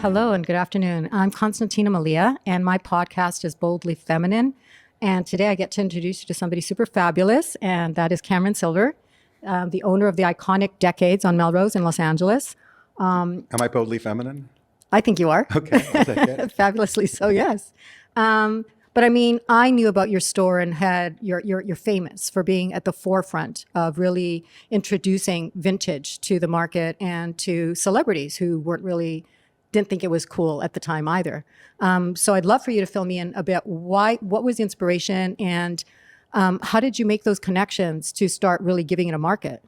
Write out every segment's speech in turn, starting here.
Hello and good afternoon. I'm Konstantina Malia, and my podcast is Boldly Feminine. And today I get to introduce you to somebody super fabulous, and that is Cameron Silver, the owner of the iconic Decades on Melrose in Los Angeles. Am I boldly feminine? I think you are. Okay, I'll take it. Fabulously so, yes. But I mean, I knew about your store and you're famous for being at the forefront of really introducing vintage to the market and to celebrities who didn't think it was cool at the time either. So I'd love for you to fill me in a bit. What was the inspiration, and how did you make those connections to start really giving it a market?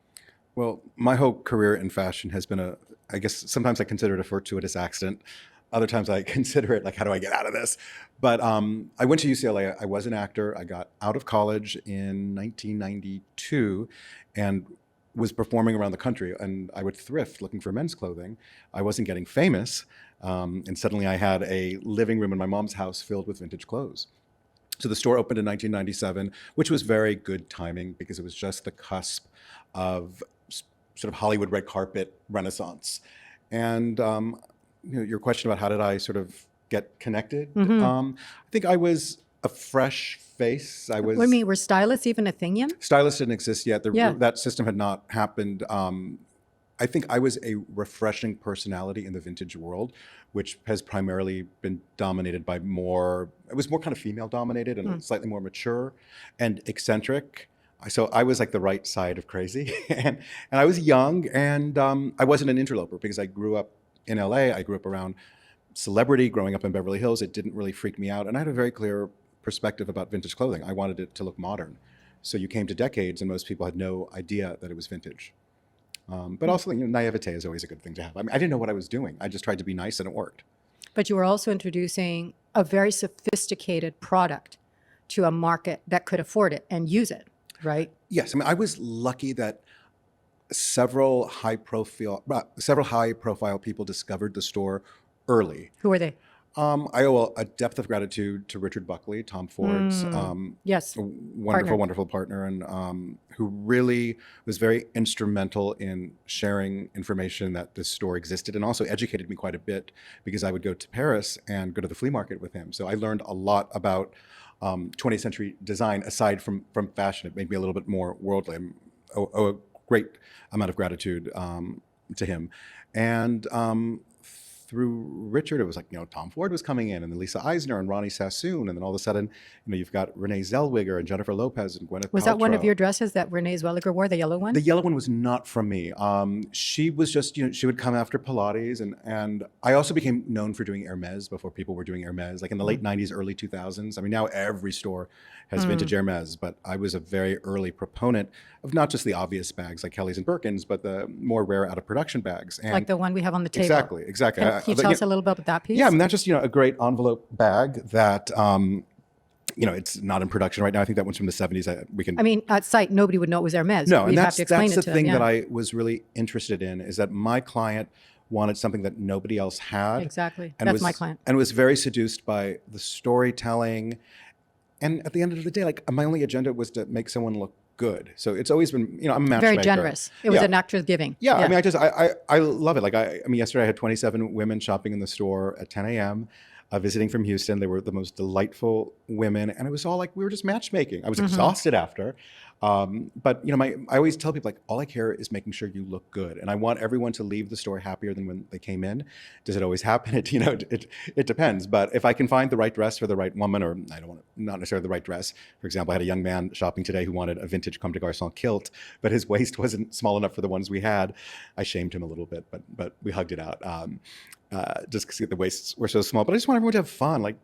Well, my whole career in fashion has been I guess sometimes I consider it a fortuitous accident. Other times I consider it like, how do I get out of this? But I went to UCLA. I was an actor. I got out of college in 1992 and was performing around the country, and I would thrift looking for men's clothing. I wasn't getting famous, and suddenly I had a living room in my mom's house filled with vintage clothes. So the store opened in 1997, which was very good timing because it was just the cusp of sort of Hollywood red carpet renaissance. And your question about how did I sort of get connected? I think I was a fresh face. Were stylists even a thing yet? Stylists didn't exist yet. That system had not happened. I think I was a refreshing personality in the vintage world, which has primarily been dominated by it was more kind of female dominated and slightly more mature and eccentric. So I was like the right side of crazy. and I was young, and I wasn't an interloper because I grew up in LA. I grew up around celebrity, growing up in Beverly Hills. It didn't really freak me out. And I had a very clear perspective about vintage clothing. I wanted it to look modern. So you came to Decades and most people had no idea that it was vintage. But also, naivete is always a good thing to have. I mean, I didn't know what I was doing. I just tried to be nice and it worked. But you were also introducing a very sophisticated product to a market that could afford it and use it, right? Yes. I mean, I was lucky that several high profile people discovered the store early. Who were they? I owe a depth of gratitude to Richard Buckley, Tom Ford's wonderful partner, and who really was very instrumental in sharing information that this store existed, and also educated me quite a bit because I would go to Paris and go to the flea market with him. So I learned a lot about 20th century design aside from fashion. It made me a little bit more worldly. I owe a great amount of gratitude to him. And through Richard, it was like, Tom Ford was coming in, and then Lisa Eisner and Ronnie Sassoon, and then all of a sudden, you've got Renee Zellweger and Jennifer Lopez and Gwyneth Paltrow. Was that one of your dresses that Renee Zellweger wore, the yellow one? The yellow one was not from me. She was just, she would come after Pilates, and I also became known for doing Hermes before people were doing Hermes, like in the late 90s, early 2000s. I mean, now every store has vintage Hermes, but I was a very early proponent of not just the obvious bags like Kelly's and Birkins, but the more rare out of production bags. And like the one we have on the table. Exactly. Can you tell us a little bit about that piece? Yeah, I mean, that's just, a great envelope bag that, it's not in production right now. I think that one's from the 70s. At sight, nobody would know it was Hermes. No, and that's the thing that I was really interested in, is that my client wanted something that nobody else had. Exactly. That's my client. And was very seduced by the storytelling. And at the end of the day, like, my only agenda was to make someone look good. So it's always been, I'm a matchmaker. Very generous. It was an actor's giving. Yeah. I mean, I love it. Like, yesterday I had 27 women shopping in the store at 10 a.m. Visiting from Houston. They were the most delightful women. And it was all like, we were just matchmaking. I was exhausted after. But I always tell people, like, all I care is making sure you look good. And I want everyone to leave the store happier than when they came in. Does it always happen? It depends. But if I can find the right dress for the right woman, or I don't want to, not necessarily the right dress. For example, I had a young man shopping today who wanted a vintage Comme des Garçons kilt, but his waist wasn't small enough for the ones we had. I shamed him a little bit, but we hugged it out. Just because the waists were so small. But I just want everyone to have fun. Like,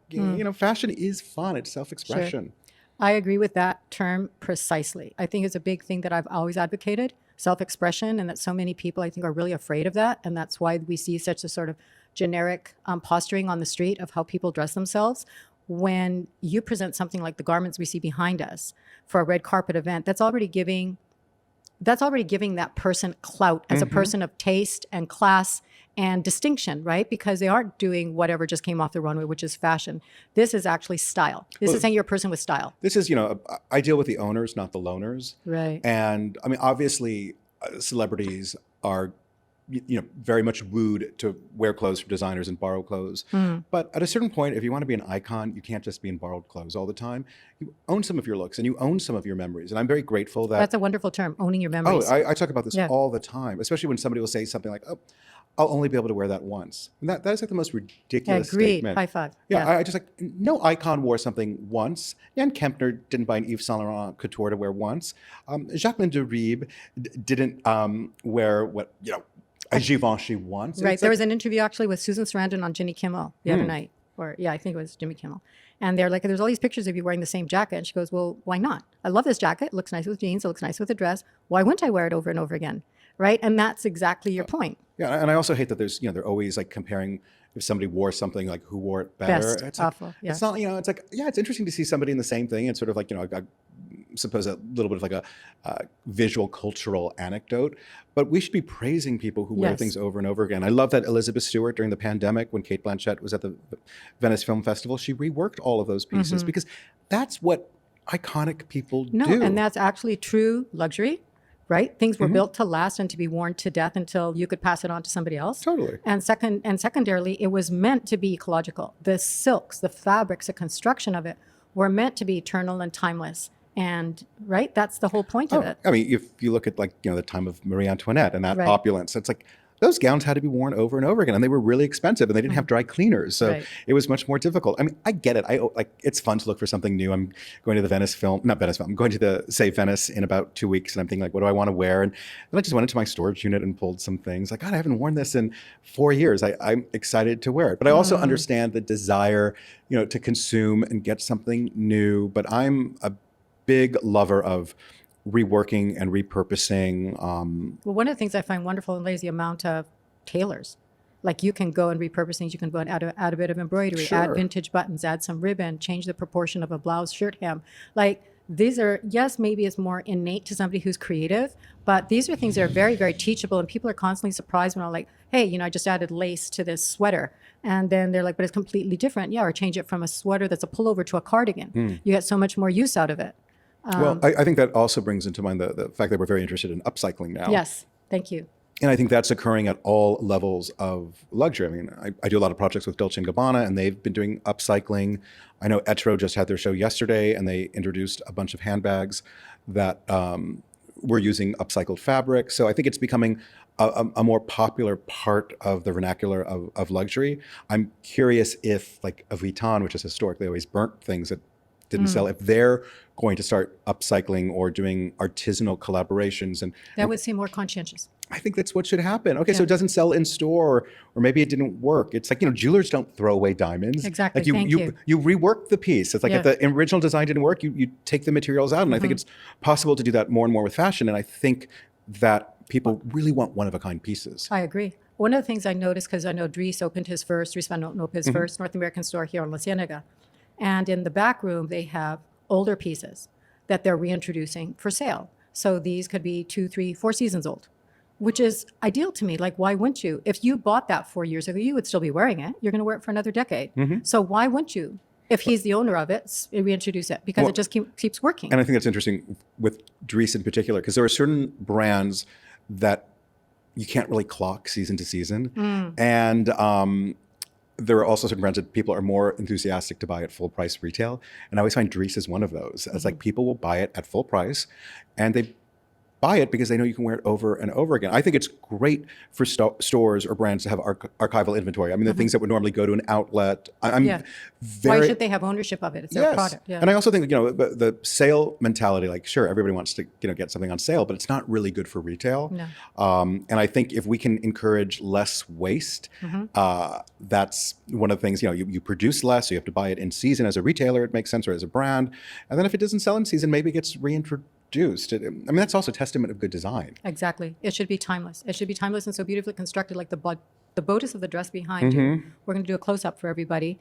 fashion is fun. It's self-expression. Sure. I agree with that term precisely. I think it's a big thing that I've always advocated, self-expression, and that so many people, I think, are really afraid of that. And that's why we see such a sort of generic posturing on the street of how people dress themselves. When you present something like the garments we see behind us for a red carpet event, that's already giving that person clout as a person of taste and class and distinction, right? Because they aren't doing whatever just came off the runway, which is fashion. This is actually style. This is saying you're a person with style. This is, I deal with the owners, not the loaners. Right. And I mean, obviously, celebrities are very much wooed to wear clothes from designers and borrow clothes. But at a certain point, if you want to be an icon, you can't just be in borrowed clothes all the time. You own some of your looks and you own some of your memories. And I'm very grateful that... That's a wonderful term, owning your memories. Oh, I talk about this all the time, especially when somebody will say something like, oh, I'll only be able to wear that once. And that is like the most ridiculous statement. High five. Yeah, I just like, no icon wore something once. Jan Kempner didn't buy an Yves Saint Laurent couture to wear once. Jacqueline de Riebe didn't wear what, a Givenchy once. Right. There was an interview actually with Susan Sarandon on Jimmy Kimmel the other night. Or I think it was Jimmy Kimmel. And they're like, there's all these pictures of you wearing the same jacket. And she goes, well, why not? I love this jacket. It looks nice with jeans. It looks nice with a dress. Why wouldn't I wear it over and over again? Right. And that's exactly your point. Yeah. And I also hate that there's, they're always like comparing if somebody wore something, like who wore it better. Best. It's awful. Like, Yeah. It's not, it's like, yeah, it's interesting to see somebody in the same thing. It's sort of like, I suppose a little bit of like a visual cultural anecdote, but we should be praising people who wear things over and over again. I love that Elizabeth Stewart, during the pandemic, when Cate Blanchett was at the Venice Film Festival, she reworked all of those pieces because that's what iconic people do. And that's actually true luxury, right? Things were built to last and to be worn to death until you could pass it on to somebody else. Totally. And secondarily, it was meant to be ecological. The silks, the fabrics, the construction of it were meant to be eternal and timeless. And right, that's the whole point of it. I mean, if you look at like, the time of Marie Antoinette and that opulence, it's like those gowns had to be worn over and over again, and they were really expensive, and they didn't have dry cleaners. So it was much more difficult. I mean, I get it. It's fun to look for something new. I'm going to the I'm going to the Save Venice in about 2 weeks, and I'm thinking like, what do I want to wear? And then I just went into my storage unit and pulled some things. Like, God, I haven't worn this in 4 years. I'm excited to wear it. But I also understand the desire, to consume and get something new. But I'm a big lover of reworking and repurposing. Well, one of the things I find wonderful in is the amount of tailors. Like you can go and repurpose things. You can go and add a bit of embroidery, add vintage buttons, add some ribbon, change the proportion of a blouse shirt hem. Like these are, yes, maybe it's more innate to somebody who's creative, but these are things that are very, very teachable. And people are constantly surprised when I'm like, hey, I just added lace to this sweater. And then they're like, but it's completely different. Yeah, or change it from a sweater that's a pullover to a cardigan. You get so much more use out of it. Well, I think that also brings into mind the fact that we're very interested in upcycling now. Yes, thank you. And I think that's occurring at all levels of luxury. I mean, I do a lot of projects with Dolce & Gabbana, and they've been doing upcycling. I know Etro just had their show yesterday, and they introduced a bunch of handbags that were using upcycled fabric. So I think it's becoming a more popular part of the vernacular of luxury. I'm curious if, like, a Vuitton, which has historically always burnt things that didn't sell, if they're going to start upcycling or doing artisanal collaborations. And that would seem more conscientious. I think that's what should happen. Okay, so it doesn't sell in store, or maybe it didn't work. It's like, jewelers don't throw away diamonds. Exactly, like you rework the piece. It's like if the original design didn't work, you take the materials out. And I think it's possible to do that more and more with fashion. And I think that people really want one-of-a-kind pieces. I agree. One of the things I noticed, because I know Dries opened his first, Dries Van Noten opened his first North American store here on La Cienega. And in the back room, they have older pieces that they're reintroducing for sale. So these could be 2, 3, 4 seasons old, which is ideal to me. Like, why wouldn't you? If you bought that 4 years ago, you would still be wearing it. You're going to wear it for another decade. So why wouldn't you? If he's the owner of it, reintroduce it, because it just keeps working. And I think that's interesting with Dries in particular, because there are certain brands that you can't really clock season to season. And there are also certain brands that people are more enthusiastic to buy at full price retail. And I always find Dries is one of those. It's like people will buy it at full price, and they buy it because they know you can wear it over and over again. I think it's great for stores or brands to have archival inventory. I mean, the things that would normally go to an outlet. Why should they have ownership of it? It's their product. Yeah. And I also think, the sale mentality, like, sure, everybody wants to, get something on sale, but it's not really good for retail. No. And I think if we can encourage less waste, that's one of the things, you produce less, so you have to buy it in season as a retailer, it makes sense, or as a brand. And then if it doesn't sell in season, maybe it gets reintroduced. I mean, that's also a testament of good design. Exactly. It should be timeless. It should be timeless and so beautifully constructed, like the bodice of the dress behind you. We're going to do a close-up for everybody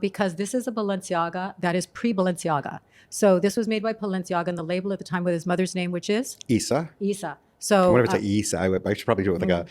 because this is a Balenciaga that is pre-Balenciaga. So this was made by Balenciaga, and the label at the time with his mother's name, which is? Isa. Isa. So whenever it's Isa, I should probably do it with like a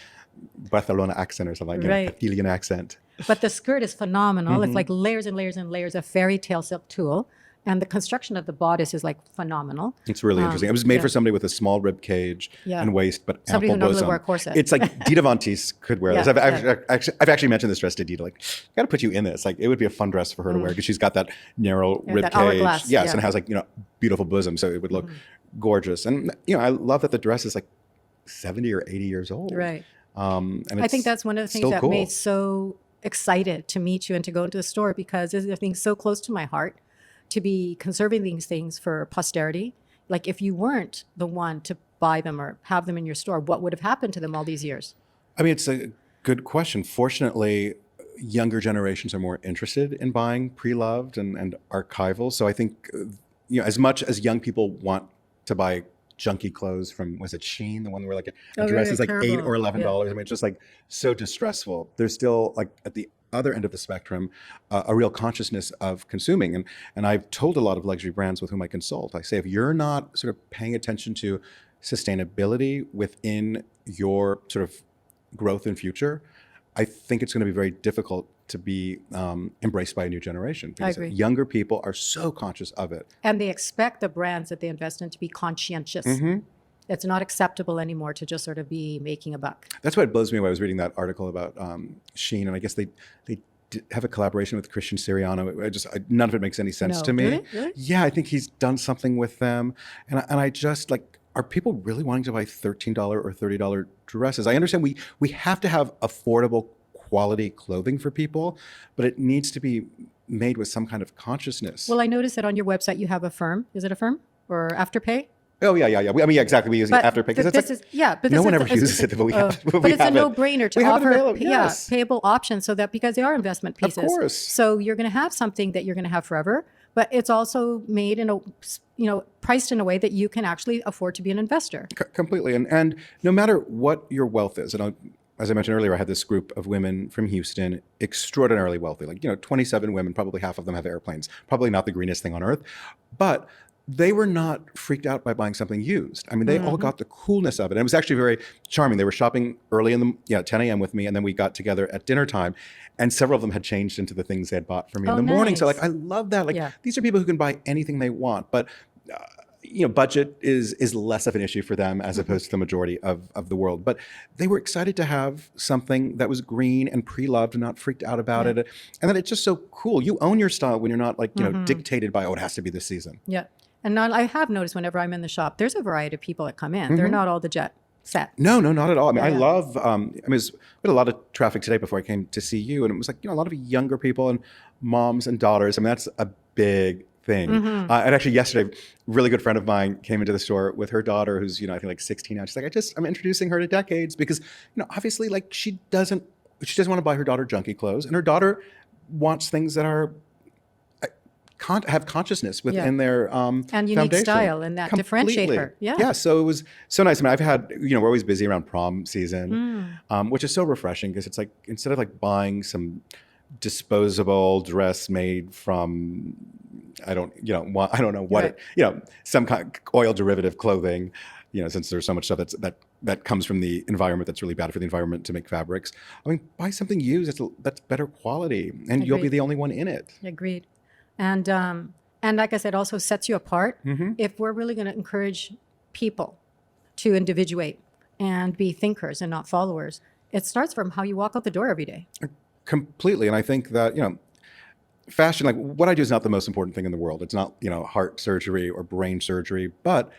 Barcelona accent or something, like a Castilian accent. But the skirt is phenomenal. It's like layers and layers and layers of fairy tale silk tulle. And the construction of the bodice is like phenomenal. It's really interesting. It was made for somebody with a small rib cage and waist, but somebody ample who normally bosom. wear a corset. It's like Dita Von Teese could wear this. I've actually mentioned this dress to Dita. Like, I got to put you in this. Like, it would be a fun dress for her to wear because she's got that narrow rib that cage. hourglass, Yes, and has like, you know, beautiful bosom, so it would look gorgeous. And you know, I love that the dress is like 70 or 80 years old. Right. And I think that's one of the things that made so excited to meet you and to go into the store, because it's a thing so close to my heart to be conserving these things for posterity. Like, if you weren't the one to buy them or have them in your store, what would have happened to them all these years? I mean, it's a good question. Fortunately, younger generations are more interested in buying pre-loved and archival. So I think, you know, as much as young people want to buy junky clothes from, was it Shein, the one where like a dress is like $8 or $11. I mean, it's just like so distressful. There's still, like, at the other end of the spectrum, a real consciousness of consuming. And I've told a lot of luxury brands with whom I consult, I say, if you're not sort of paying attention to sustainability within your sort of growth and future, I think it's going to be very difficult to be embraced by a new generation. Because younger people are so conscious of it. And they expect the brands that they invest in to be conscientious. It's not acceptable anymore to just sort of be making a buck. That's what blows me away. I was reading that article about Shein, and I guess they have a collaboration with Christian Siriano. None of it makes any sense to me. Really? Yeah, I think he's done something with them. And I just, like, are people really wanting to buy $13 or $30 dresses? I understand we have to have affordable quality clothing for people, but it needs to be made with some kind of consciousness. Well, I noticed that on your website you have a firm. Is it a firm or Afterpay? Oh, yeah. I mean, exactly. We use Afterpay. But no one ever uses it, but we have. But it's a no-brainer to offer payable options, so that, because they are investment pieces. Of course. So you're going to have something that you're going to have forever, but it's also made in a, you know, priced in a way that you can actually afford to be an investor. Completely. And no matter what your wealth is, and as I mentioned earlier, I had this group of women from Houston, extraordinarily wealthy, like, you know, 27 women, probably half of them have airplanes, probably not the greenest thing on earth, but they were not freaked out by buying something used. I mean, they all got the coolness of it. And it was actually very charming. They were shopping early in the 10 a.m. with me, and then we got together at dinner time, and several of them had changed into the things they had bought for me in the morning. So, like, I love that. Like, these are people who can buy anything they want, but you know, budget is less of an issue for them as opposed to the majority of the world. But they were excited to have something that was green and pre-loved and not freaked out about it. And then it's just so cool. You own your style when you're not, like, you know, dictated by, oh, it has to be this season. Yeah. And I have noticed whenever I'm in the shop, there's a variety of people that come in. They're not all the jet set. No, not at all. I mean, I love, I mean, we had a lot of traffic today before I came to see you, and it was like, you know, a lot of younger people and moms and daughters. I mean, that's a big thing. And actually yesterday, a really good friend of mine came into the store with her daughter, who's, you know, I think like 16 now. She's like, I'm introducing her to decades, because, you know, obviously, like, she doesn't want to buy her daughter junky clothes, and her daughter wants things that are have consciousness within their and unique foundation. Style, and that differentiate her. Yeah. So it was so nice. I mean, I've had, you know, we're always busy around prom season, which is so refreshing, because it's like, instead of like buying some disposable dress made from, I don't know what you know, some kind of oil derivative clothing, you know, since there's so much stuff that comes from the environment that's really bad for the environment to make fabrics. I mean, buy something used that's better quality, and you'll be the only one in it. Agreed. And like I said, also sets you apart. If we're really going to encourage people to individuate and be thinkers and not followers, it starts from how you walk out the door every day. Completely. And I think that, you know, fashion, like, what I do is not the most important thing in the world. It's not, you know, heart surgery or brain surgery, but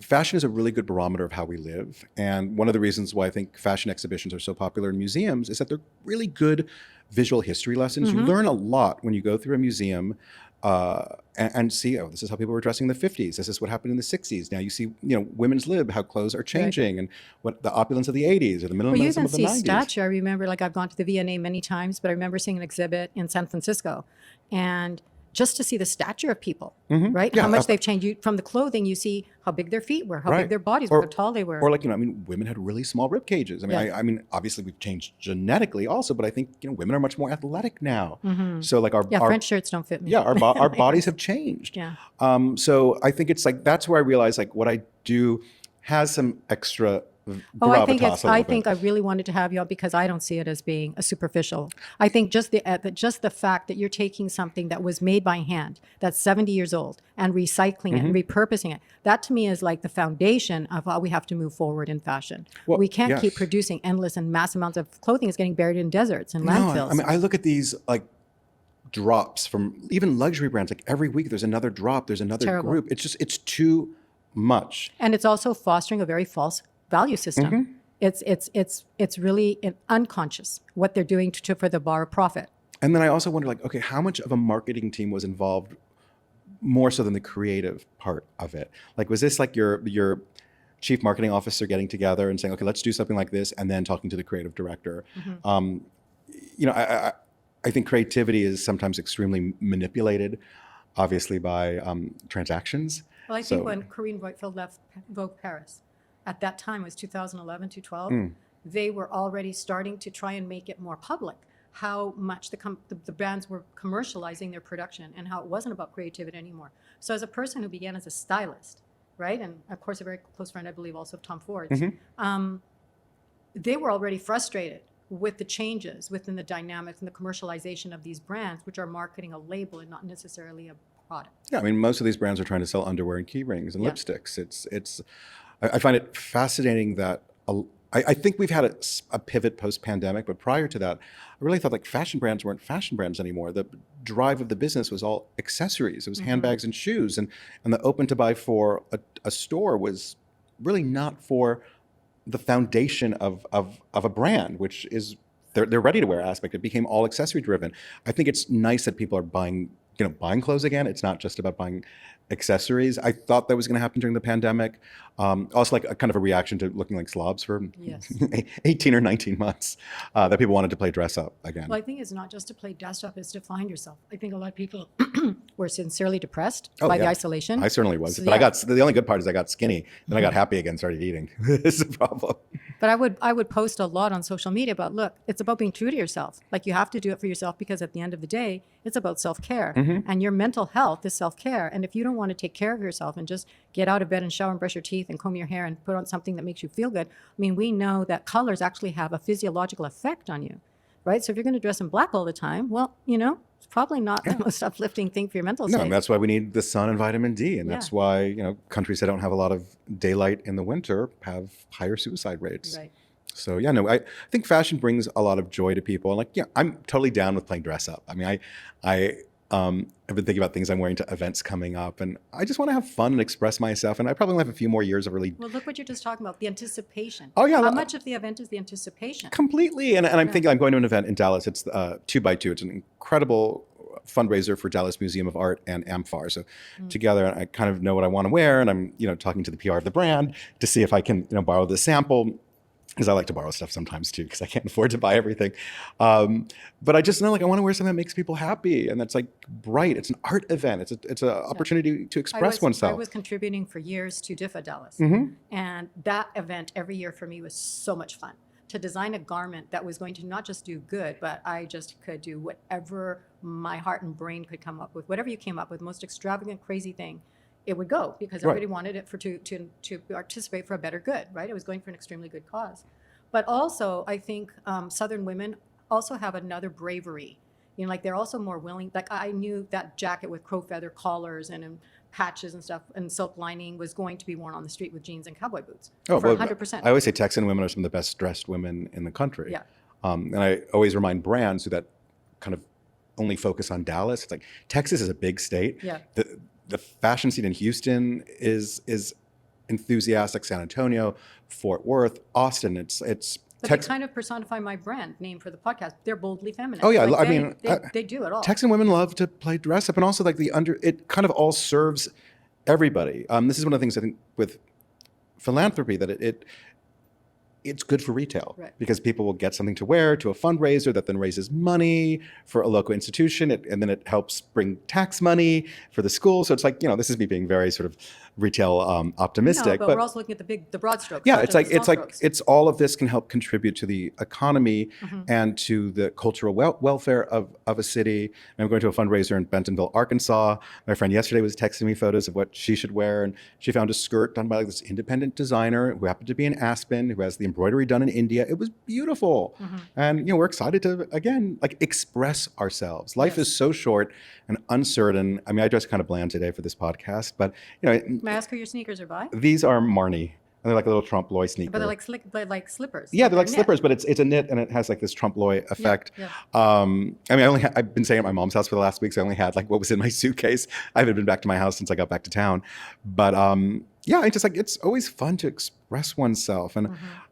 fashion is a really good barometer of how we live. And one of the reasons why I think fashion exhibitions are so popular in museums is that they're really good visual history lessons. You learn a lot when you go through a museum and see, oh, this is how people were dressing in the 50s. This is what happened in the 60s. Now you see, you know, women's lib, how clothes are changing, and what the opulence of the 80s or the minimalism of the 90s. Well, you even see stature. I remember, like, I've gone to the V&A many times, but I remember seeing an exhibit in San Francisco, and just to see the stature of people, right? How much they've changed. From the clothing, you see how big their feet were, how big their bodies were, how tall they were. Or, like, you know, I mean, women had really small rib cages. I mean, I mean, obviously we've changed genetically also, but I think, you know, women are much more athletic now. So, like, our French shirts don't fit me. Yeah, our bodies have changed. So I think it's like, that's where I realize, like, what I do has some extra Oh, I think gravitas it's. a little I bit. think I really wanted to have you on because I don't see it as being a superficial. I think just the fact that you're taking something that was made by hand, that's 70 years old, and recycling it and repurposing it. That to me is like the foundation of how we have to move forward in fashion. Well, We can't keep yes. producing endless and mass amounts of clothing. It's getting buried in deserts and No, landfills. I mean, I look at these like drops from even luxury brands. Like every week, there's another drop. There's another Terrible. group. It's too much. And it's also fostering a very false value system. It's really unconscious what they're doing for the bar of profit. And then I also wonder, like, okay, how much of a marketing team was involved more so than the creative part of it? Like, was this like your chief marketing officer getting together and saying, okay, let's do something like this, and then talking to the creative director? You know, I think creativity is sometimes extremely manipulated, obviously by transactions. Well, I think when Corinne Voigtfeld left Vogue Paris, at that time, it was 2011 to 12, they were already starting to try and make it more public how much the brands were commercializing their production and how it wasn't about creativity anymore. So as a person who began as a stylist, right, and of course a very close friend, I believe, also of Tom Ford's, they were already frustrated with the changes within the dynamics and the commercialization of these brands, which are marketing a label and not necessarily a product. Yeah, I mean, most of these brands are trying to sell underwear and key rings and lipsticks. I find it fascinating that I think we've had a pivot post-pandemic, but prior to that, I really thought like fashion brands weren't fashion brands anymore. The drive of the business was all accessories. It was handbags and shoes, and the open to buy for a store was really not for the foundation of a brand, which is their ready-to-wear aspect. It became all accessory driven. I think it's nice that people are buying clothes again. It's not just about buying accessories. I thought that was going to happen during the pandemic. Also like a kind of a reaction to looking like slobs for 18 or 19 months, that people wanted to play dress up again. Well, I think it's not just to play dress up, it's to find yourself. I think a lot of people were sincerely depressed by the isolation. I certainly was. So, but the only good part is I got skinny. Then I got happy again, started eating. This is a problem. But I would post a lot on social media about, look, it's about being true to yourself. Like you have to do it for yourself because at the end of the day, it's about self-care. And your mental health is self-care. And if you don't want to take care of yourself and just get out of bed and shower and brush your teeth and comb your hair and put on something that makes you feel good, I mean, we know that colors actually have a physiological effect on you, right? So if you're going to dress in black all the time, well, it's probably not the most uplifting thing for your mental state. No, and that's why we need the sun and vitamin D. And that's why, countries that don't have a lot of daylight in the winter have higher suicide rates. Right. So yeah, no, I think fashion brings a lot of joy to people. And like, yeah, I'm totally down with playing dress up. I mean, I've been thinking about things I'm wearing to events coming up, and I just want to have fun and express myself. And I probably only have a few more years of really. Well, look what you're just talking about, the anticipation. Oh yeah. How much of the event is the anticipation? Completely. And I'm thinking I'm going to an event in Dallas. It's 2x2. It's an incredible fundraiser for Dallas Museum of Art and AmFAR. So together, I kind of know what I want to wear, and I'm talking to the PR of the brand to see if I can borrow the sample. Because I like to borrow stuff sometimes too, because I can't afford to buy everything. But I just know, like, I want to wear something that makes people happy, and that's like bright. It's an art event. It's an opportunity to express oneself. I was contributing for years to DIFA Dallas, and that event every year for me was so much fun. To design a garment that was going to not just do good, but I just could do whatever my heart and brain could come up with. Whatever you came up with, most extravagant, crazy thing, it would go, because everybody wanted it to participate for a better good, right? It was going for an extremely good cause. But also, I think Southern women also have another bravery. Like they're also more willing. Like I knew that jacket with crow feather collars and patches and stuff and silk lining was going to be worn on the street with jeans and cowboy boots for 100%. I always say Texan women are some of the best dressed women in the country. Yeah. And I always remind brands that kind of only focus on Dallas. It's like Texas is a big state. Yeah. The fashion scene in Houston is enthusiastic. San Antonio, Fort Worth, Austin. It's. But they kind of personify my brand name for the podcast. They're boldly feminine. Oh yeah, like they do it all. Texan women love to play dress up, and also like it kind of all serves everybody. This is one of the things I think with philanthropy, that it's good for retail, right? Because people will get something to wear to a fundraiser that then raises money for a local institution, and then it helps bring tax money for the school. So it's like, this is me being very sort of retail No, optimistic. but we're also looking at the broad strokes. Yeah, not it's just like the small strokes. it's all of this can help contribute to the economy Mm-hmm. and to the cultural welfare of a city. And I'm going to a fundraiser in Bentonville, Arkansas. My friend yesterday was texting me photos of what she should wear, and she found a skirt done by like this independent designer who happened to be in Aspen, who has the embroidery done in India. It was beautiful, Mm-hmm. and we're excited to again like express ourselves. Life Yes. is so short and uncertain. I mean, I dressed kind of bland today for this podcast, but May I ask who your sneakers are by? these are Marnie. And they're like a little trompe l'oeil sneaker. But they're like slippers. Yeah, they're like knit. slippers, but it's a knit and it has like this trompe l'oeil effect. yeah. I mean, I've been staying at my mom's house for the last week, so I only had like what was in my suitcase. I haven't been back to my house since I got back to town. But yeah, it's just like it's always fun to express oneself, and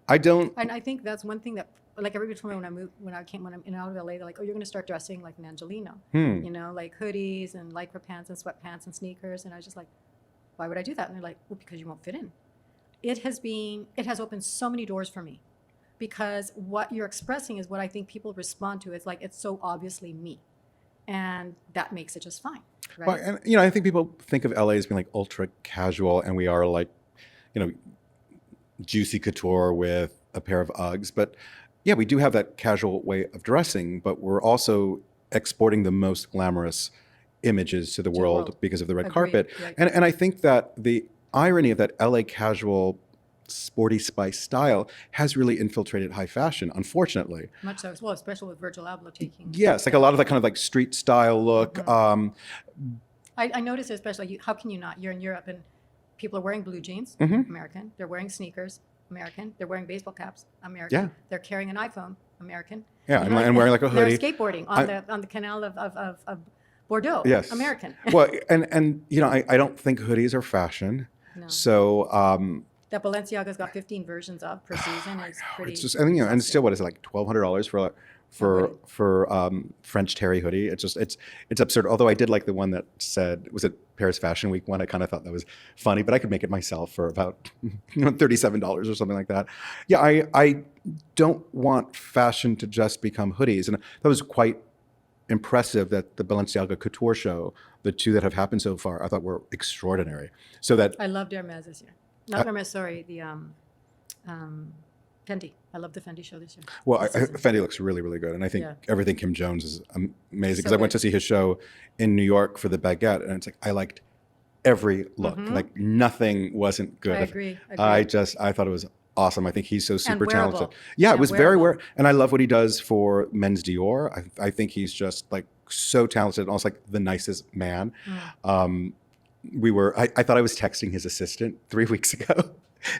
I don't. And I think that's one thing that, like, everybody told me when I'm in out of LA, they're like, oh, you're going to start dressing like an Angelino, like hoodies and lycra pants and sweatpants and sneakers. And I was just like, why would I do that? And they're like, well, because you won't fit in. It has opened so many doors for me, because what you're expressing is what I think people respond to. It's like, it's so obviously me, and that makes it just fine. Right. Well, and I think people think of LA as being like ultra casual, and we are like, juicy couture with a pair of Uggs. But yeah, we do have that casual way of dressing, but we're also exporting the most glamorous images to the world because of the red Agreed. carpet. Right. And I think that the irony of that LA casual sporty spice style has really infiltrated high fashion, unfortunately. Much so, well, especially with Virgil Abloh taking. Yes, like a lot of that kind of like street style look. Mm-hmm. I noticed, especially, how can you not? You're in Europe and people are wearing blue jeans, American. They're wearing sneakers, American. They're wearing baseball caps, American. Yeah. They're carrying an iPhone, American. Yeah, and wearing like a hoodie. They're skateboarding on the canal of Bordeaux, Yes. American. Well, and I don't think hoodies are fashion. No. So That Balenciaga's got 15 versions of per season. It's pretty. it's just and still what is it, like $1,200 for French terry hoodie? It's absurd. Although I did like the one that said, was it Paris Fashion Week one? I kind of thought that was funny, but I could make it myself for about $37 or something like that. Yeah, I don't want fashion to just become hoodies, and that was quite impressive that the Balenciaga Couture show, the two that have happened so far, I thought were extraordinary. So that I loved Hermes this year. Not Hermes, sorry, the Fendi. I love the Fendi show this year. Well, Fendi looks really, really good. And I think everything Kim Jones is amazing. Because I went to see his show in New York for the Baguette, and it's like, I liked every look. Like nothing wasn't good. I agree. I thought it was awesome. I think he's so super wearable. talented. Yeah, it was very wearable. and I love what he does for Men's Dior. I think he's just like so talented and also like the nicest man. I thought I was texting his assistant 3 weeks ago,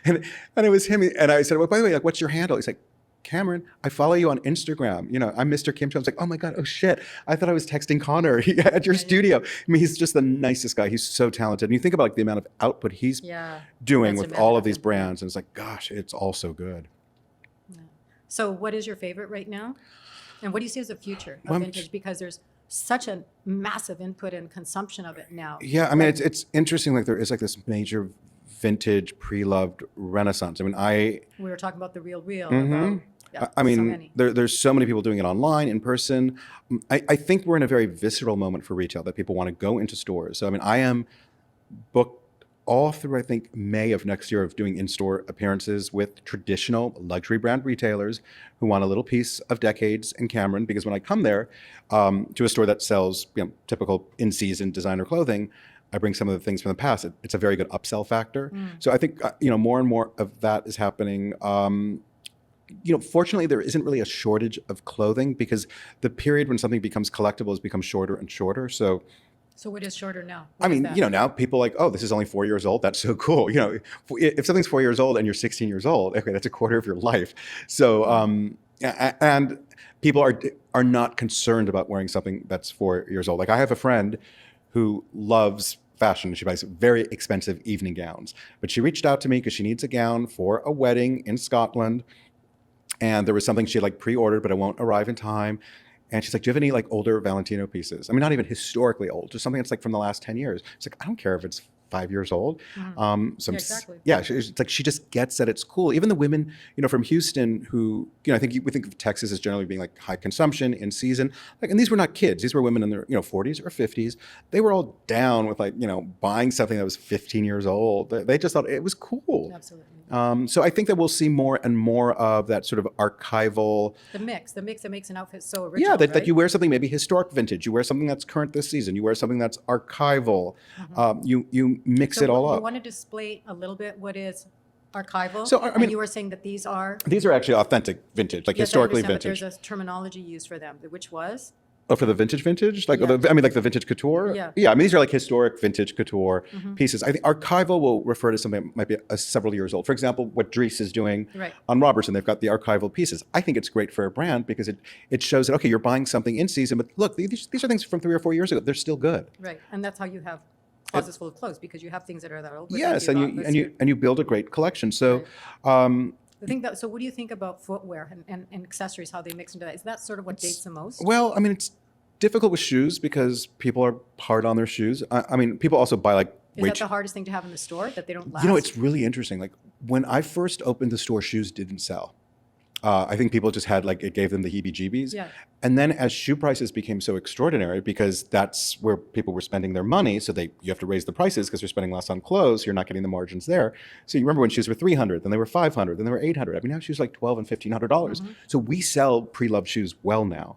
and it was him. And I said, well, by the way, like, what's your handle? He's like, Cameron, I follow you on Instagram. I'm Mr. Kim Jones. Like, oh my God, oh shit. I thought I was texting Connor at your studio. I mean, he's just the nicest guy. He's so talented. And you think about like the amount of output he's doing with all of these brands. And it's like, gosh, it's all so good. Yeah. So what is your favorite right now? And what do you see as the future of vintage? Because there's such a massive input and consumption of it now. Yeah, I mean, it's interesting. Like there is like this major vintage pre-loved renaissance. I mean, we were talking about the Real. I mean, there's so many people doing it online, in person. I think we're in a very visceral moment for retail that people want to go into stores. So, I mean, I am booked all through, I think, May of next year of doing in-store appearances with traditional luxury brand retailers who want a little piece of decades in Cameron. Because when I come there to a store that sells typical in-season designer clothing, I bring some of the things from the past. It's a very good upsell factor. So I think more and more of that is happening. Fortunately, there isn't really a shortage of clothing because the period when something becomes collectible has become shorter and shorter. So what is shorter now? I mean, now people are like, oh, this is only 4 years old. That's so cool. If something's 4 years old and you're 16 years old, okay, that's a quarter of your life. So, and people are not concerned about wearing something that's 4 years old. Like I have a friend who loves fashion. She buys very expensive evening gowns, but she reached out to me because she needs a gown for a wedding in Scotland. And there was something she had like pre-ordered, but it won't arrive in time. And she's like, do you have any like older Valentino pieces? I mean, not even historically old, just something that's like from the last 10 years. It's like, I don't care if it's 5 years old. Yeah, exactly. Yeah, it's like she just gets that it's cool. Even the women, from Houston who, I think we think of Texas as generally being like high consumption in season. Like, and these were not kids. These were women in their, 40s or 50s. They were all down with like, buying something that was 15 years old. They just thought it was cool. Absolutely. So I think that we'll see more and more of that sort of archival. The mix that makes an outfit so original. Yeah, that right? you wear something maybe historic vintage. You wear something that's current this season. You wear something that's archival. You mix it all up. You want to display a little bit what is archival. So, I mean, and you were saying that these are actually authentic vintage, like yes, historically I understand, vintage. but there's a terminology used for them, which was Oh, for the vintage, like Yeah. like the vintage couture. Yeah. I mean, these are like historic vintage couture pieces. I think archival will refer to something that might be several years old. For example, what Dries is doing Right. on Robertson, they've got the archival pieces. I think it's great for a brand because it shows that okay, you're buying something in season, but look, these are things from 3 or 4 years ago. They're still good. right, and that's how you have closets full of clothes because you have things that are that old. Yes, and you build a great collection. So. I think that. So, what do you think about footwear and accessories? How they mix into that? Is that sort of what dates the most? Well, I mean, it's difficult with shoes because people are hard on their shoes. I mean, people also buy like Is that the hardest thing to have in the store that they don't last? It's really interesting. Like when I first opened the store, shoes didn't sell. I think people just had like, it gave them the heebie-jeebies. Yeah. And then as shoe prices became so extraordinary because that's where people were spending their money. So you have to raise the prices because you're spending less on clothes. You're not getting the margins there. So you remember when shoes were $300, then they were $500, then they were $800. I mean, now shoes are like $1,200 and $1,500. So we sell pre-loved shoes well now.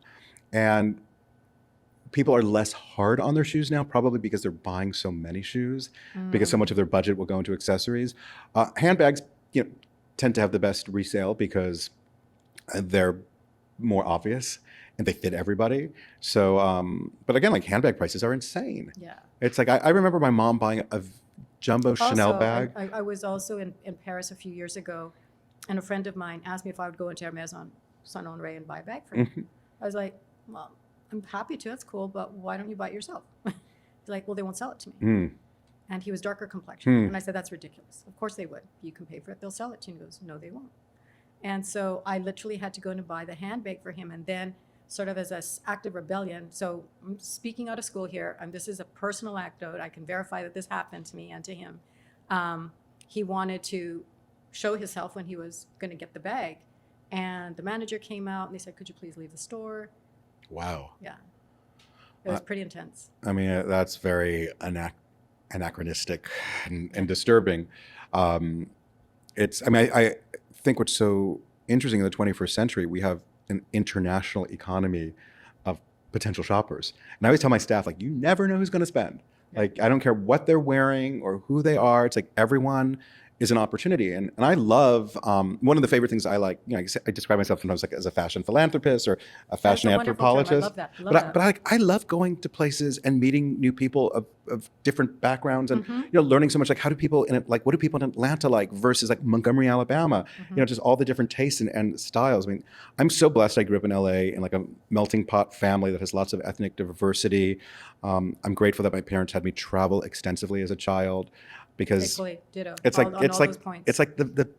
And people are less hard on their shoes now, probably because they're buying so many shoes, because so much of their budget will go into accessories. Handbags, tend to have the best resale because they're more obvious and they fit everybody. So, but again, like handbag prices are insane. Yeah. It's like, I remember my mom buying a jumbo Chanel bag. I was also in Paris a few years ago, and a friend of mine asked me if I would go into Hermes on Saint Honoré and buy a bag for him. I was like, well, I'm happy to, that's cool, but why don't you buy it yourself? He's like, well, they won't sell it to me. And he was darker complexion. And I said, that's ridiculous. Of course they would. You can pay for it, they'll sell it to you. And he goes, no, they won't. And so I literally had to go in and buy the handbag for him. And then sort of as an act of rebellion, so I'm speaking out of school here, and this is a personal anecdote. I can verify that this happened to me and to him. He wanted to show himself when he was going to get the bag. And the manager came out and they said, could you please leave the store? Wow. Yeah. It was pretty intense. I mean, that's very anachronistic and disturbing. I think what's so interesting in the 21st century, we have an international economy of potential shoppers. And I always tell my staff, like, you never know who's going to spend. Like, I don't care what they're wearing or who they are. It's like everyone is an opportunity. And I love, one of the favorite things I like, I describe myself sometimes like as a fashion philanthropist or a fashion anthropologist. I love that. I love going to places and meeting new people of different backgrounds and, learning so much, like what do people in Atlanta like versus like Montgomery, Alabama, just all the different tastes and styles. I mean, I'm so blessed I grew up in LA in like a melting pot family that has lots of ethnic diversity. I'm grateful that my parents had me travel extensively as a child. Because ditto. it's like the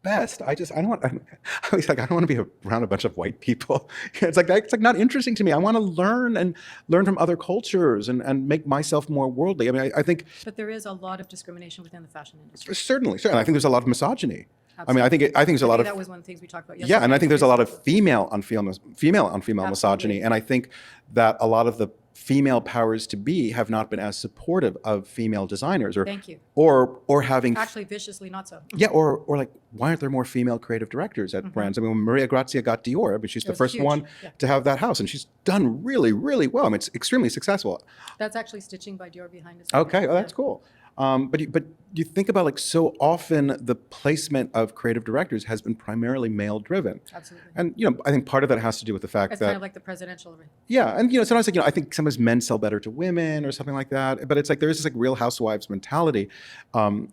best. I don't want to be around a bunch of white people. It's like not interesting to me. I want to learn from other cultures and make myself more worldly. I mean, I think. But there is a lot of discrimination within the fashion industry. Certainly. I think there's a lot of misogyny. Absolutely. I mean, I think there's a lot of. That was one of the things we talked about yesterday. Yeah, and I think there's a lot of female on female misogyny, and I think that a lot of the female powers to be have not been as supportive of female designers, or having actually viciously not so. Yeah, or like, why aren't there more female creative directors at brands? I mean, when Maria Grazia got Dior, I mean, she's the first one to have that house, and she's done really, really well. I mean, it's extremely successful. That's actually stitching by Dior behind us. Okay, well, that's cool. But you think about like so often the placement of creative directors has been primarily male driven. Absolutely. And I think part of that has to do with the fact it's that kind of like the presidential. Yeah, and sometimes like, I think sometimes men sell better to women or something like that. But it's like there is this like Real Housewives mentality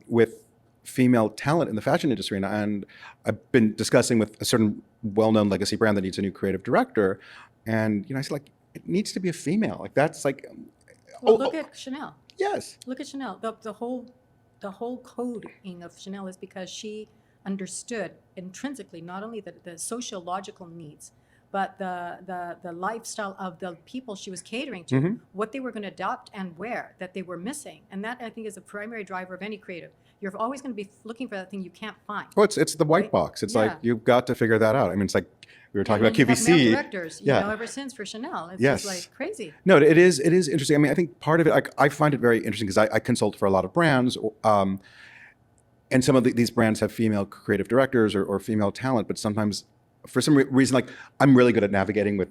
with female talent in the fashion industry, and I've been discussing with a certain well-known legacy brand that needs a new creative director, and I said like it needs to be a female. Like that's like. Well, look at Chanel. Yes. Look at Chanel. The whole coding of Chanel is because she understood intrinsically not only the sociological needs, but the lifestyle of the people she was catering to, what they were going to adopt and wear that they were missing. And that, I think, is a primary driver of any creative. You're always going to be looking for that thing you can't find. Well, it's the white box. It's like, you've got to figure that out. I mean, it's like we were talking about you have male QVC. directors, you know, ever since for Chanel. It's just like crazy. No, it is interesting. I mean, I think part of it, I find it very interesting because I consult for a lot of brands, and some of these brands have female creative directors or female talent, but sometimes for some reason, like I'm really good at navigating with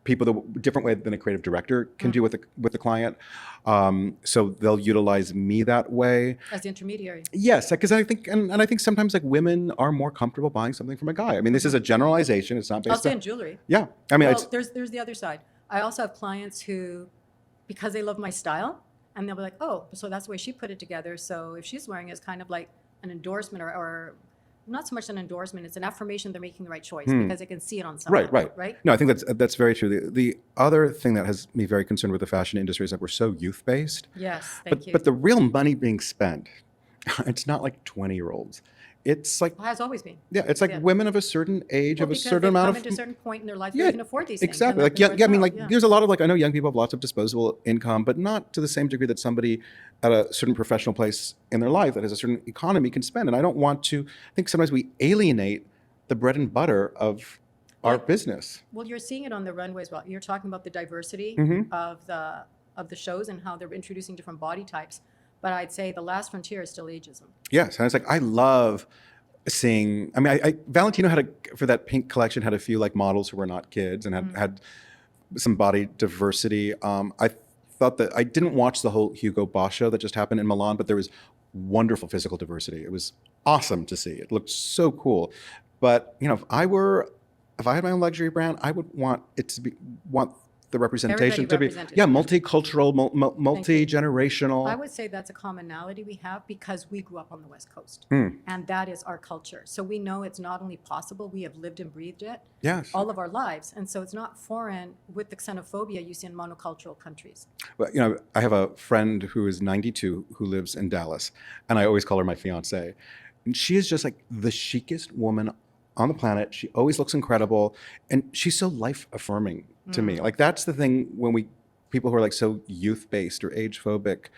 people the different way than a creative director can do with the client. So they'll utilize me that way as the intermediary. Yes, because I think and I think sometimes like women are more comfortable buying something from a guy. I mean, this is a generalization. It's not based Also in jewelry. Yeah, I mean, well, there's the other side. I also have clients who, because they love my style, and they'll be like, oh, so that's the way she put it together. So if she's wearing it, it's kind of like an endorsement or not so much an endorsement, it's an affirmation they're making the right choice because they can see it on someone. Right. No, I think that's very true. The other thing that has me very concerned with the fashion industry is that we're so youth-based. Yes, thank you. But the real money being spent, it's not like 20-year-olds. It's like, it has always been. Yeah, it's like women of a certain age, of a certain amount of. Because a certain point in their life, they can afford these things. Exactly. Like, I mean, like, there's a lot of, like, I know young people have lots of disposable income, but not to the same degree that somebody at a certain professional place in their life that has a certain economy can spend. And I don't want to, I think sometimes we alienate the bread and butter of our business. Well, you're seeing it on the runways. Well, you're talking about the diversity of the shows and how they're introducing different body types. But I'd say the last frontier is still ageism. Yes, and it's like I love seeing. I mean, I Valentino had for that pink collection had a few like models who were not kids and had some body diversity. I thought that I didn't watch the whole Hugo Boss show that just happened in Milan, but there was wonderful physical diversity. It was awesome to see. It looked so cool. But you know, if I had my own luxury brand, I would want it to want the representation to be multicultural, multi-generational. I would say that's a commonality we have because we grew up on the West Coast and that is our culture. So we know it's not only possible, we have lived and breathed it all of our lives. And so it's not foreign with the xenophobia you see in monocultural countries. Well, you know, I have a friend who is 92 who lives in Dallas, and I always call her my fiance. And she is just like the chicest woman on the planet. She always looks incredible, and she's so life affirming to me. Like that's the thing when people who are like so youth based or age phobic,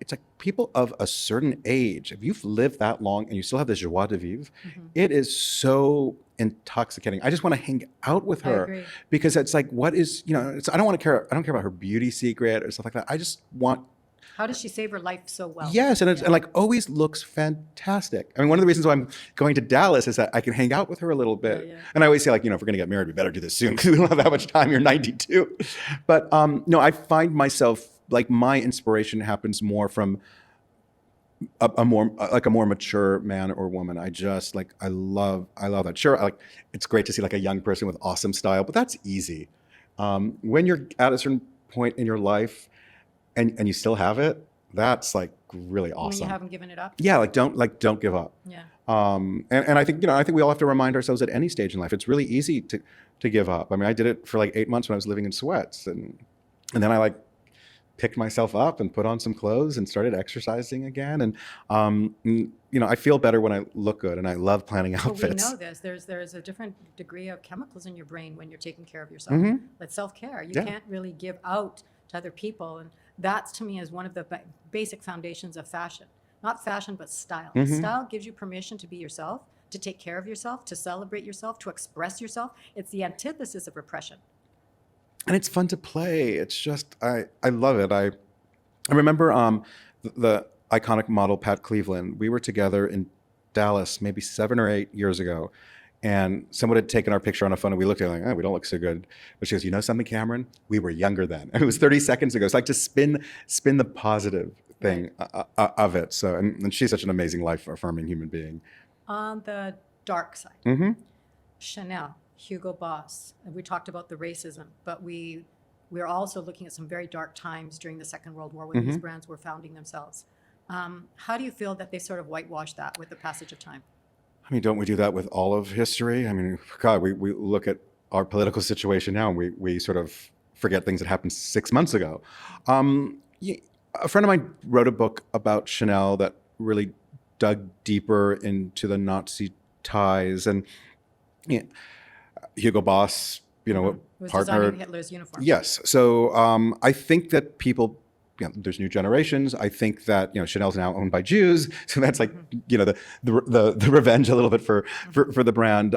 it's like people of a certain age, if you've lived that long and you still have this joie de vivre, it is so intoxicating. I just want to hang out with her because it's like, what is, you know, I don't care about her beauty secret or stuff like that. I just want. How does she save her life so well? Yes, and and like always looks fantastic. I mean, one of the reasons why I'm going to Dallas is that I can hang out with her a little bit. And I always say, like, you know, if we're going to get married, we better do this soon because we don't have that much time. You're 92. But no, I find myself, like my inspiration happens more from a more mature man or woman. I just like, I love that. Sure, it's great to see like a young person with awesome style, but that's easy. When you're at a certain point in your life, and you still have it, that's like really awesome. When you haven't given it up? Yeah, don't give up. Yeah. And I think, you know, I think we all have to remind ourselves at any stage in life, it's really easy to give up. I mean, I did it for like 8 months when I was living in sweats, and then I like picked myself up and put on some clothes and started exercising again. And you know, I feel better when I look good, and I love planning outfits. Well, we know this. There's a different degree of chemicals in your brain when you're taking care of yourself. Like self-care. You can't really give out to other people, and that to me is one of the basic foundations of fashion. Not fashion, but style. Style gives you permission to be yourself, to take care of yourself, to celebrate yourself, to express yourself. It's the antithesis of repression. And it's fun to play. It's just, I love it. I remember the iconic model Pat Cleveland. We were together in Dallas maybe 7 or 8 years ago. And someone had taken our picture on a phone, and we looked at it like, oh, we don't look so good. But she goes, you know something, Cameron? We were younger then. And it was 30 seconds ago. It's like to spin the positive thing of it. So, and she's such an amazing life-affirming human being. On the dark side, Chanel, Hugo Boss, we talked about the racism, but we're also looking at some very dark times during the Second World War when these brands were founding themselves. How do you feel that they sort of whitewashed that with the passage of time? I mean, don't we do that with all of history? I mean, God, we look at our political situation now, and we sort of forget things that happened 6 months ago. A friend of mine wrote a book about Chanel that really dug deeper into the Nazi ties. And, you Hugo Boss, you know, It was partnered. designing Hitler's uniform. Yes. So I think that people, you know, there's new generations. I think that, you know, Chanel's now owned by Jews, so that's like, you know, the revenge a little bit for the brand.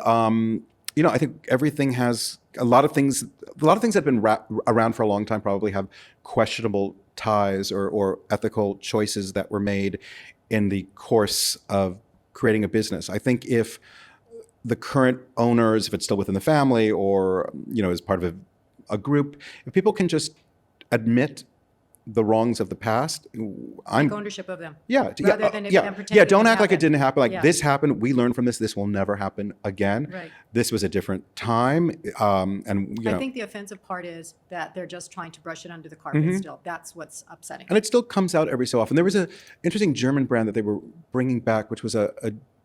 You know, I think everything has a lot of things that have been around for a long time probably have questionable ties or ethical choices that were made in the course of creating a business. I think if the current owners, if it's still within the family or, you know, as part of a group, if people can just admit the wrongs of the past, Take ownership of them. yeah, Rather than them pretending yeah. it Don't didn't act like it happen. didn't happen. Like Yeah. this happened. We learned from this. This will never happen again. Right. This was a different time, and you know, I think the offensive part is that they're just trying to brush it under the carpet still. That's what's upsetting. and it still comes out every so often. There was a interesting German brand that they were bringing back, which was a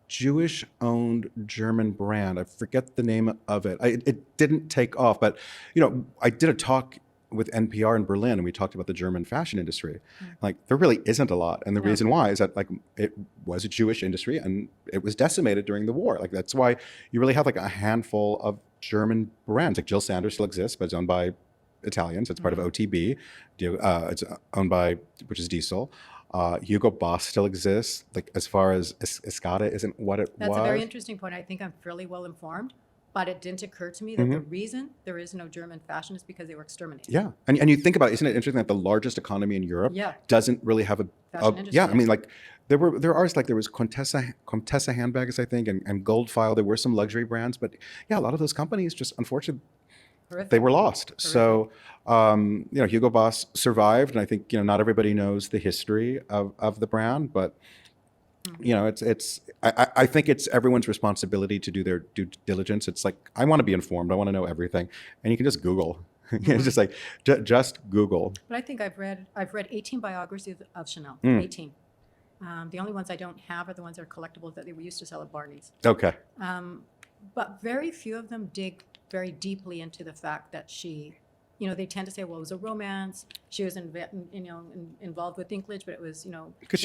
Jewish-owned German brand. I forget the name of it. It didn't take off, but you know, I did a talk with NPR in Berlin, and we talked about the German fashion industry. Like, there really isn't a lot, and the reason why is that like it was a Jewish industry, and it was decimated during the war. Like, that's why you really have like a handful of German brands. Like Jill Sanders still exists, but it's owned by Italians. It's part of OTB. It's owned by, which is Diesel. Hugo Boss still exists. Like, as far as Escada isn't what it was. That's a very interesting point. I think I'm fairly well informed, but it didn't occur to me that the reason there is no German fashion is because they were exterminated. Yeah, and you think about it, isn't it interesting that the largest economy in Europe doesn't really have a Fashion industry, I mean, like there are like there was Contessa handbags, I think, and Goldfile. There were some luxury brands, but yeah, a lot of those companies just unfortunately Horrific. they were lost. So you know, Hugo Boss survived, and I think, you know, not everybody knows the history of the brand, but you know, I think it's everyone's responsibility to do their due diligence. It's like, I want to be informed. I want to know everything, and you can just Google. It's just like just Google. But I think I've read 18 biographies of Chanel. 18. The only ones I don't have are the ones that are collectibles that they were used to sell at Barney's. Okay. But very few of them dig very deeply into the fact that she, you know, they tend to say, well, it was a romance. She was involved with Dinklage, but it was, you know, because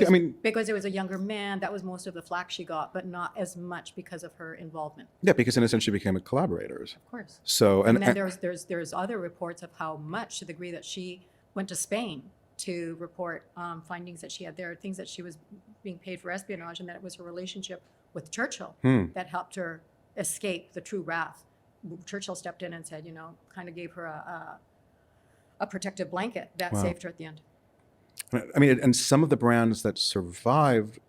it was a younger man. That was most of the flack she got, but not as much because of her involvement. Yeah, because in a sense she became collaborators. Of course. So and then there's other reports of how much, to the degree that she went to Spain to report findings that she had there, things that she was being paid for espionage, and that it was her relationship with Churchill that helped her escape the true wrath. Churchill stepped in and said, you know, kind of gave her a protective blanket that saved her at the end. I mean, and some of the brands that survived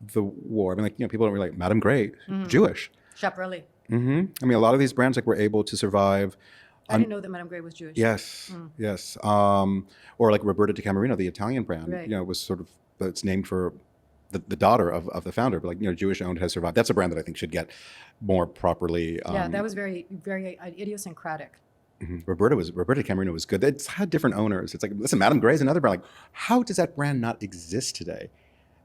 the war, I mean, like, you know, people don't really like Madame Grey, Jewish. Schiaparelli. I mean, a lot of these brands like were able to survive. I didn't know that Madame Grey was Jewish. Yes, yes. Or like Roberta de Camerino, the Italian brand, Right. you know, was sort of, it's named for the daughter of the founder, but like, you know, Jewish owned, has survived. That's a brand that I think should get more properly. Yeah, that was very, very idiosyncratic. Roberta de Camerino was good. It's had different owners. It's like, listen, Madame Grey is another brand. Like, how does that brand not exist today?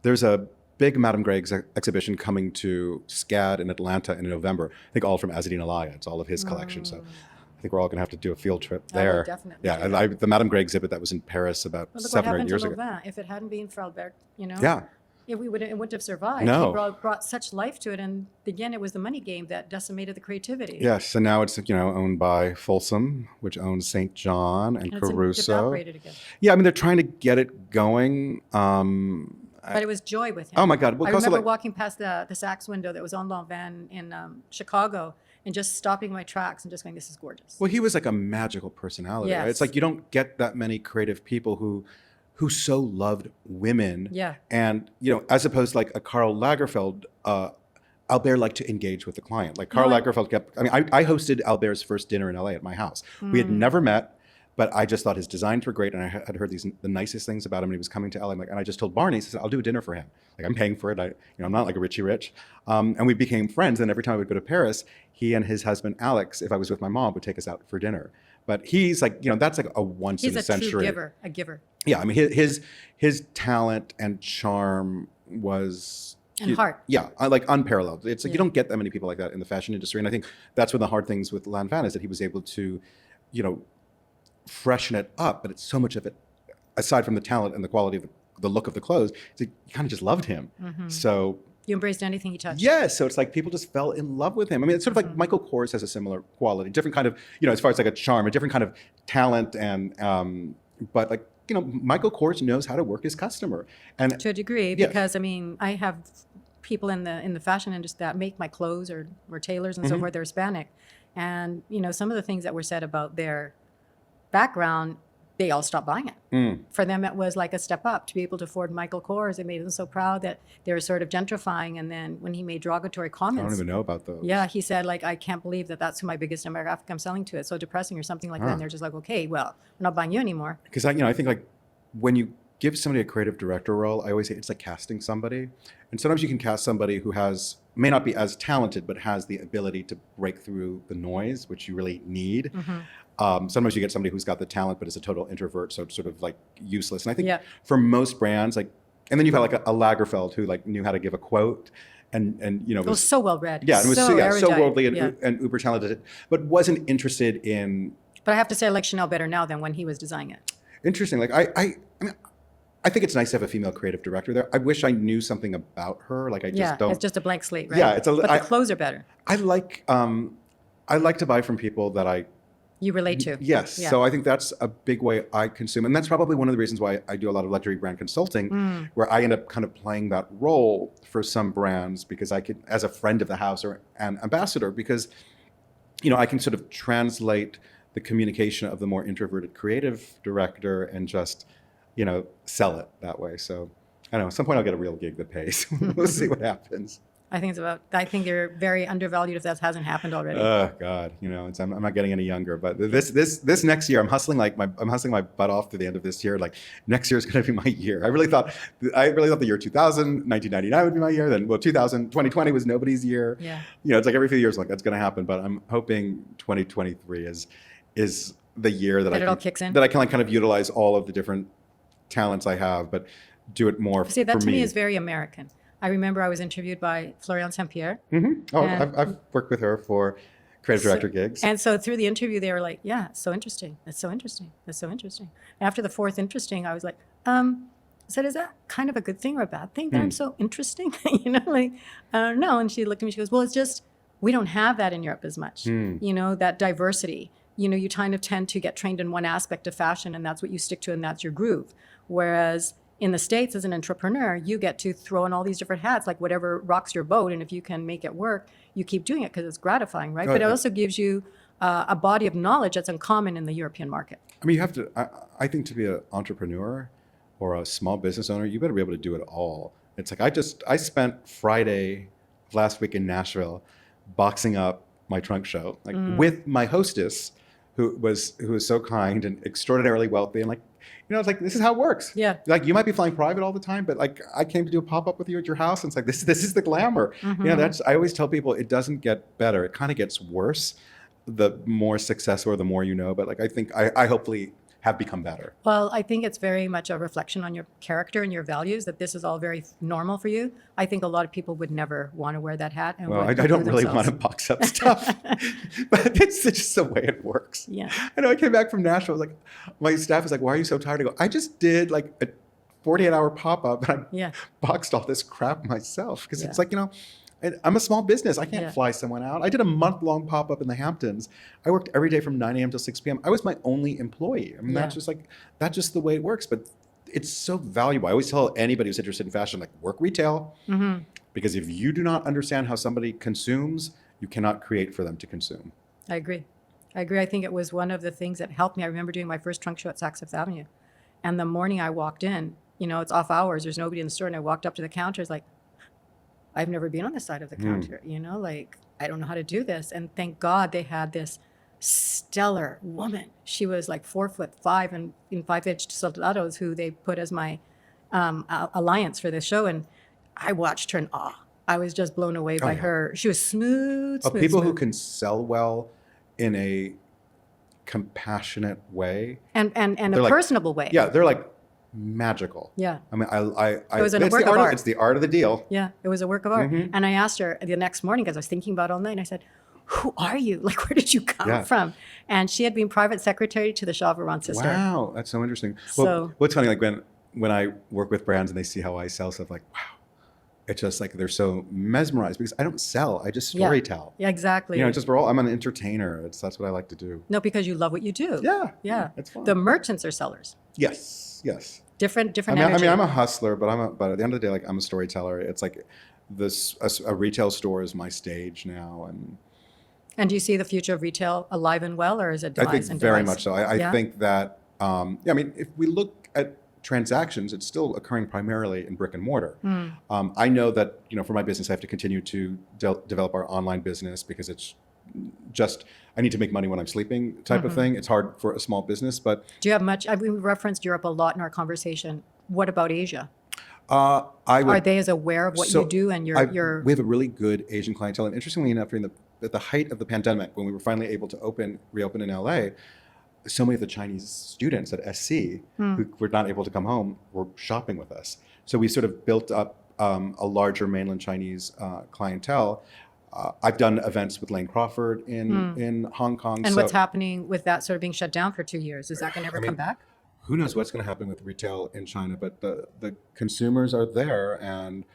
There's a big Madame Grey exhibition coming to SCAD in Atlanta in November. I think all from Azzedine Alaïa. It's all of his collection. So I think we're all going to have to do a field trip there. I would definitely Yeah, do that. the Madame Grey exhibit that was in Paris about Well, look 7 what or 8 happened years to ago. Louvain. If it hadn't been for Albert, you know, Yeah. it wouldn't have survived. No. He brought such life to it, and again, it was the money game that decimated the creativity. Yes, and now it's, you know, owned by Folsom, which owns St. John and And it's Caruso. evaporated again. Yeah, I mean, they're trying to get it going. But it was joy with him. Oh my God! Well, I also, remember like, walking past the Saks window that was on Louvain in Chicago, and just stopping my tracks and just going, "This is gorgeous." well, he was like a magical personality. Right? It's Yes. like you don't get that many creative people who so loved women. Yeah. And, you know, as opposed to like a Karl Lagerfeld, Albert liked to engage with the client. Like Karl Lagerfeld kept, I mean, I hosted Albert's first dinner in LA at my house. We had never met, but I just thought his designs were great. And I had heard the nicest things about him. And he was coming to LA. And I just told Barney, I said, I'll do a dinner for him. Like, I'm paying for it. I'm not like a Richie Rich. And we became friends. And every time I would go to Paris, he and his husband, Alex, if I was with my mom, would take us out for dinner. But he's like, you know, that's like a once in a century. He's a true giver, a giver. Yeah, I mean, his talent and charm was And heart. Yeah, like unparalleled. It's like you don't get that many people like that in the fashion industry, and I think that's one of the hard things with Lanvin is that he was able to, you know, freshen it up. But it's so much of it, aside from the talent and the quality of the look of the clothes, it's like you kind of just loved him. So You embraced anything he touched. Yes, so it's like people just fell in love with him. I mean, it's sort of like Michael Kors has a similar quality, different kind of, as far as like a charm, a different kind of talent, and but like Michael Kors knows how to work his customer, and to a degree, yes. because I mean, I have people in the fashion industry that make my clothes or tailors and so forth. They're Hispanic, and some of the things that were said about their background, they all stopped buying it. For them, it was like a step up to be able to afford Michael Kors. It made them so proud that they were sort of gentrifying. And then when he made derogatory comments, I don't even know about those. Yeah, he said, like, I can't believe that that's who my biggest demographic I'm selling to. It's so depressing or something like that. And they're just like, okay, well, I'm not buying you anymore. Because I think like when you give somebody a creative director role, I always say it's like casting somebody. And sometimes you can cast somebody who may not be as talented, but has the ability to break through the noise, which you really need. Sometimes you get somebody who's got the talent, but is a total introvert, so it's sort of like useless. And I think for most brands, like, and then you've got like a Lagerfeld who like knew how to give a quote, and was so well read. Yeah, and was so worldly and uber talented, but wasn't interested in. But I have to say, I like Chanel better now than when he was designing it. Interesting. Like I mean, I think it's nice to have a female creative director there. I wish I knew something about her. Like I just don't. It's just a blank slate, right? Yeah, but the clothes are better. I like to buy from people that you relate to. Yes. Yeah. So I think that's a big way I consume. And that's probably one of the reasons why I do a lot of luxury brand consulting, where I end up kind of playing that role for some brands because I could, as a friend of the house or an ambassador, because, I can sort of translate the communication of the more introverted creative director and just, sell it that way. So I don't know, at some point I'll get a real gig that pays. We'll see what happens. I think you're very undervalued if that hasn't happened already. Oh God, I'm not getting any younger. But this next year, I'm hustling my butt off to the end of this year. Like next year is going to be my year. I really thought the year 2000, 1999 would be my year. Then 2020 was nobody's year. Yeah. It's like every few years, like that's going to happen. But I'm hoping 2023 is the year that it all kicks in. That I can like kind of utilize all of the different talents I have, but do it more. See, that for to me is very American. I remember I was interviewed by Florian Saint-Pierre. Oh, I've worked with her for creative director gigs. And so through the interview, they were like, yeah, it's so interesting. It's so interesting. It's so interesting. And after the fourth interesting, I was like, I said, is that kind of a good thing or a bad thing that I'm so interesting? I don't know. And she looked at me, she goes, well, it's just, we don't have that in Europe as much. That diversity. You kind of tend to get trained in one aspect of fashion and that's what you stick to and that's your groove. Whereas in the States, as an entrepreneur, you get to throw in all these different hats, like whatever rocks your boat. And if you can make it work, you keep doing it because it's gratifying, right? But it also gives you a body of knowledge that's uncommon in the European market. I mean, you have to, I think to be an entrepreneur or a small business owner, you better be able to do it all. It's like, I spent Friday last week in Nashville boxing up my trunk show, like with my hostess, who was so kind and extraordinarily wealthy, and like, it's like, this is how it works. Yeah. Like you might be flying private all the time, but like I came to do a pop-up with you at your house and it's like, this is the glamour. I always tell people it doesn't get better. It kind of gets worse the more successful or the more but like I think I hopefully have become better. Well, I think it's very much a reflection on your character and your values that this is all very normal for you. I think a lot of people would never want to wear that hat. And well, I don't really want to box up stuff, but it's just the way it works. Yeah. I know I came back from Nashville. I was like, my staff was like, why are you so tired? I go, I just did like a 48-hour pop-up and I boxed all this crap myself. Because it's like, I'm a small business. I can't fly someone out. I did a month-long pop-up in the Hamptons. I worked every day from 9 a.m. till 6 p.m. I was my only employee. I mean, that's just the way it works. But it's so valuable. I always tell anybody who's interested in fashion, like, work retail. Because if you do not understand how somebody consumes, you cannot create for them to consume. I agree. I think it was one of the things that helped me. I remember doing my first trunk show at Saks Fifth Avenue. And the morning I walked in, it's off hours. There's nobody in the store. And I walked up to the counter. It's like, I've never been on this side of the counter, like, I don't know how to do this. And thank God they had this stellar woman. She was like 4'5" and in 5-inch stilettos who they put as my alliance for this show. And I watched her in awe. I was just blown away by her. She was smooth. People who can sell well in a compassionate way. And a personable way. Yeah, they're like magical. Yeah. I mean, it was a work of art. It's the art of the deal. Yeah, it was a work of art. And I asked her the next morning, because I was thinking about it all night, and I said, who are you? Like, where did you come from? And she had been private secretary to the Shah of Iran's sister. Wow, that's so interesting. Well, what's funny, like when I work with brands and they see how I sell stuff, like, wow, it's just like they're so mesmerized because I don't sell, I just Yeah. storytell. Yeah, exactly. You know, just I'm an entertainer. That's what I like to do. No, because you love what you do. Yeah. Yeah. It's fun. The merchants are sellers. Yes. Different I mean, energy. I'm a hustler, but at the end of the day, like I'm a storyteller. It's like a retail store is my stage now, And do you see the future of retail alive and well, or is it I demise think and very demise? much so. I Yeah? think that I mean, if we look at transactions, it's still occurring primarily in brick and mortar. I know that for my business, I have to continue to develop our online business because it's just I need to make money when I'm sleeping type of thing. It's hard for a small business, but Do you have much? We referenced Europe a lot in our conversation. What about Asia? I Are would. they as aware of what So you do and your? we have a really good Asian clientele, and interestingly enough, at the height of the pandemic, when we were finally able to reopen in LA, so many of the Chinese students at SC who were not able to come home were shopping with us. So we sort of built up a larger mainland Chinese clientele. I've done events with Lane Crawford in Hong Kong. And what's happening with that sort of being shut down for 2 years? Is that going to ever come back? Who knows what's going to happen with retail in China, but the consumers are there. And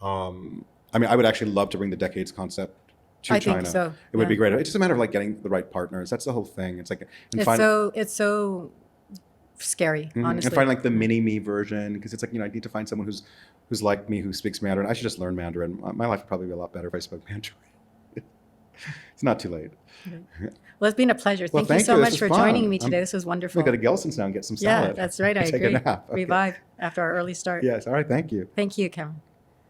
I mean, I would actually love to bring the decades concept to I China. think so. It would be Yeah. great. It's just a matter of like getting the right partners. That's the whole thing. It's like, It's so scary, honestly. and find like the mini me version, because it's like, I need to find someone who's like me, who speaks Mandarin. I should just learn Mandarin. My life would probably be a lot better if I spoke Mandarin. It's not too late. Well, it's been a pleasure. Well, Thank you so This much was for fun. joining me today. This was wonderful. We got to Gelson's now and get some Yeah, salad. that's right. I Take agree. a nap. Okay. Revive after our early start. Yes. All right. Thank you. Thank you, Cameron.